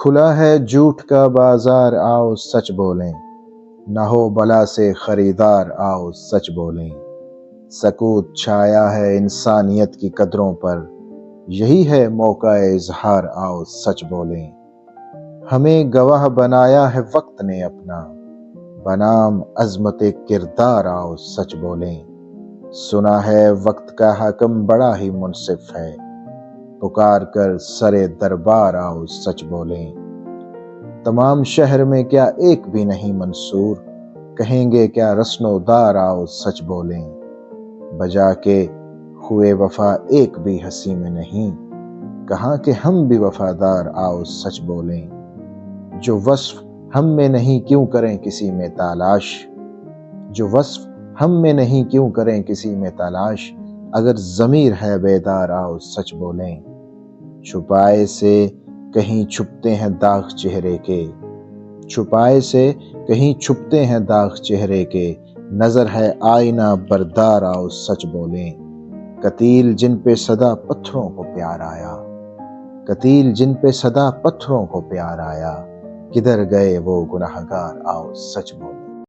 کھلا ہے جھوٹ کا بازار، آؤ سچ بولیں، نہ ہو بلا سے خریدار، آؤ سچ بولیں۔ سکوت چھایا ہے انسانیت کی قدروں پر، یہی ہے موقع اظہار، آؤ سچ بولیں۔ ہمیں گواہ بنایا ہے وقت نے اپنا، بنام عظمت کردار، آؤ سچ بولیں۔ سنا ہے وقت کا حاکم بڑا ہی منصف ہے، پکار کر سرے دربار، آؤ سچ بولیں۔ تمام شہر میں کیا ایک بھی نہیں منصور، کہیں گے کیا رسن و دار، آؤ سچ بولیں۔ بجا کے ہوئے وفا ایک بھی ہنسی میں نہیں، کہاں کہ ہم بھی وفادار، آؤ سچ بولیں۔ جو وصف ہم میں نہیں کیوں کریں کسی میں تلاش، جو وصف ہم میں نہیں کیوں کریں کسی میں تلاش، اگر ضمیر ہے بیدار، آؤ سچ بولیں۔ چھپائے سے کہیں چھپتے ہیں داغ چہرے کے، چھپائے سے کہیں چھپتے ہیں داغ چہرے کے، نظر ہے آئینہ بردار، آؤ سچ بولیں۔ قتیل جن پہ سدا پتھروں کو پیار آیا، قتیل جن پہ سدا پتھروں کو پیار آیا، کدھر گئے وہ گنہگار، آؤ سچ بولیں۔